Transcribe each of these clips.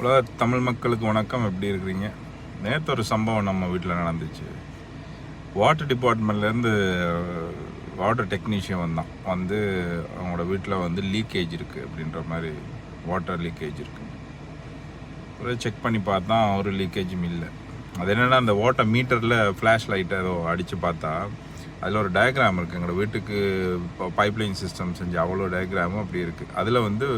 உலக தமிழ் மக்களுக்கு வணக்கம். எப்படி இருக்கிறீங்க? நேற்று ஒரு சம்பவம் நம்ம வீட்டில் நடந்துச்சு. வாட்டர் டிபார்ட்மெண்ட்லேருந்து வாட்டர் டெக்னீஷியன் வந்து அவங்களோட வீட்டில் வந்து லீக்கேஜ் இருக்குது அப்படின்ற மாதிரி, வாட்டர் லீக்கேஜ் இருக்குது. ஒரு செக் பண்ணி பார்த்தா ஒரு லீக்கேஜும் இல்லை. அது என்னென்னா, அந்த வாட்டர் மீட்டரில் ஃப்ளாஷ் லைட்டை ஏதோ அடித்து பார்த்தா அதில் ஒரு டயக்ராம் இருக்குது. எங்களோட வீட்டுக்கு இப்போ பைப்லைன் சிஸ்டம் செஞ்சு அவ்வளோ டயக்ராமும் அப்படி இருக்குது. அதில் வந்து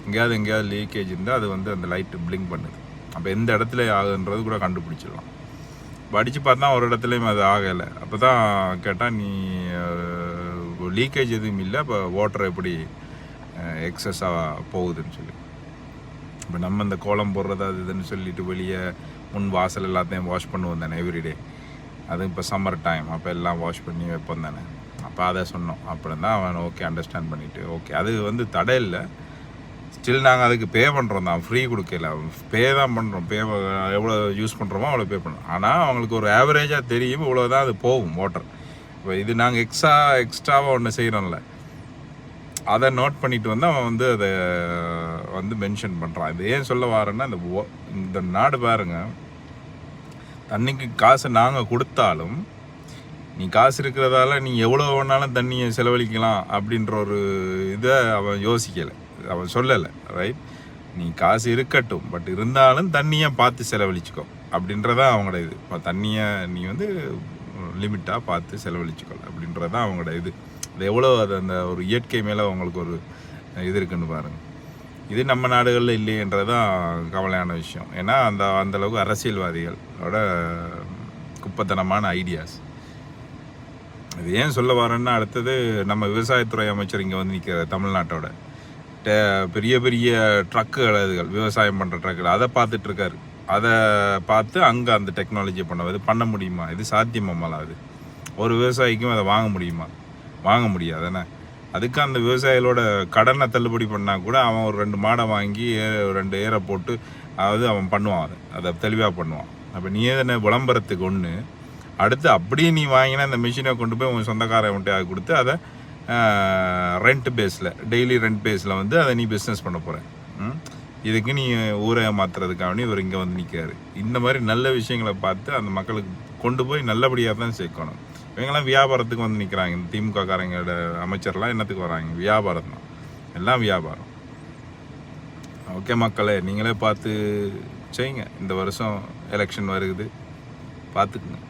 எங்கேயாவது லீக்கேஜ் இருந்தால் அது வந்து அந்த லைட்டு பிளிங்க் பண்ணுது. அப்போ எந்த இடத்துல ஆகுன்றது கூட கண்டுபிடிச்சிடலாம். அடித்து பார்த்தா ஒரு இடத்துலையும் அது ஆகலை. அப்போ தான் கேட்டால், நீ லீக்கேஜ் எதுவும் இல்லை, இப்போ வாட்டர் எப்படி எக்ஸஸாக போகுதுன்னு சொல்லி. இப்போ நம்ம இந்த கோலம் போடுறது அது இதுன்னு சொல்லிட்டு வெளியே முன் வாசல் எல்லாத்தையும் வாஷ் பண்ணுவோம் தானே எவ்ரிடே. அது இப்போ சம்மர் டைம், அப்போ எல்லாம் வாஷ் பண்ணி வைப்போம் தானே. அப்போ அதை சொன்னோம். அப்புறம் தான் அவன் ஓகே அண்டர்ஸ்டாண்ட் பண்ணிவிட்டு, ஓகே அது வந்து தடை இல்லை, ஸ்டில் நாங்கள் அதுக்கு பே பண்ணுறோம் தான், ஃப்ரீ கொடுக்கல, பே தான் பண்ணுறோம். எவ்வளோ யூஸ் பண்ணுறோமோ அவ்வளோ பே பண்ணுறோம். ஆனால் அவங்களுக்கு ஒரு ஆவரேஜாக தெரியும் இவ்வளோ தான் அது போகும் வாட்டர். இப்போ இது நாங்கள் எக்ஸ்ட்ராவாக ஒன்று செய்கிறோம்ல, அதை நோட் பண்ணிட்டு வந்து அவன் வந்து அதை வந்து மென்ஷன் பண்ணுறான். இது ஏன் சொல்ல வரேன்னா, இந்த நாடு பாருங்க, தண்ணிக்கு காசை நாங்கள் கொடுத்தாலும் நீ காசு இருக்கிறதால நீ எவ்வளோ வேணாலும் தண்ணியை செலவழிக்கலாம் அப்படின்ற ஒரு இதை அவன் யோசிக்கலை, அவன் சொல்லலை. ரைட், நீ காசு இருக்கட்டும், பட் இருந்தாலும் தண்ணியை பார்த்து செலவழிச்சிக்கோ அப்படின்றதான் அவங்களோட இது. இப்போ தண்ணியை நீ வந்து லிமிட்டாக பார்த்து செலவழிச்சிக்கோ அப்படின்றதான் அவங்களோட இது. அது எவ்வளோ அது அந்த ஒரு இயற்கை மேலே அவங்களுக்கு ஒரு இது இருக்குன்னு பாருங்கள். இது நம்ம நாடுகளில் இல்லைன்றதான் கவலையான விஷயம். ஏன்னா அந்தளவுக்கு அரசியல்வாதிகளோட குப்பத்தனமான ஐடியாஸ். இது ஏன் சொல்ல வரேன்னா, அடுத்தது நம்ம விவசாயத்துறை அமைச்சர் இங்கே வந்து நிற்கிற தமிழ்நாட்டோட பெரிய பெரிய ட்ரக்குகள், அதுகள் விவசாயம் பண்ணுற ட்ரக்குகள், அதை பார்த்துட்ருக்காரு. அதை பார்த்து அங்கே அந்த டெக்னாலஜியை பண்ண முடியுமா? இது சாத்தியமாமலாம்? அது ஒரு விவசாயிக்கும் அதை வாங்க முடியுமா? வாங்க முடியாதுண்ணே. அதுக்கு அந்த விவசாயிகளோட கடனை தள்ளுபடி பண்ணால் கூட அவன் ஒரு 2 மாடை வாங்கி 2 ஏரை போட்டு அதாவது அவன் பண்ணுவான், அதை தெளிவாக பண்ணுவான். அப்போ நீ எதனை விளம்பரத்துக்கு ஒன்று, அடுத்து அப்படியே நீ வாங்கினா அந்த மிஷினை கொண்டு போய் உன் சொந்தக்காரன்ட்டு அதை கொடுத்து அதை ரெண்ட் பேஸில், டெய்லி ரெண்ட் பேஸில் வந்து அதை நீ பிஸ்னஸ் பண்ண போகிற. இதுக்கு நீ ஊரை மாற்றுறதுக்காக இவர் இங்கே வந்து நிற்காரு. இந்த மாதிரி நல்ல விஷயங்களை பார்த்து அந்த மக்களுக்கு கொண்டு போய் நல்லபடியாக தான் சேர்க்கணும். இவங்கெல்லாம் வியாபாரத்துக்கு வந்து நிற்கிறாங்க. இந்த திமுக காரங்களோட அமைச்சர்லாம் என்னத்துக்கு வராங்க? வியாபாரம் தான், எல்லாம் வியாபாரம். ஓகே மக்களே, நீங்களே பார்த்து செய்யுங்க. இந்த வருஷம் எலெக்ஷன் வருகுது, பார்த்துக்குங்க.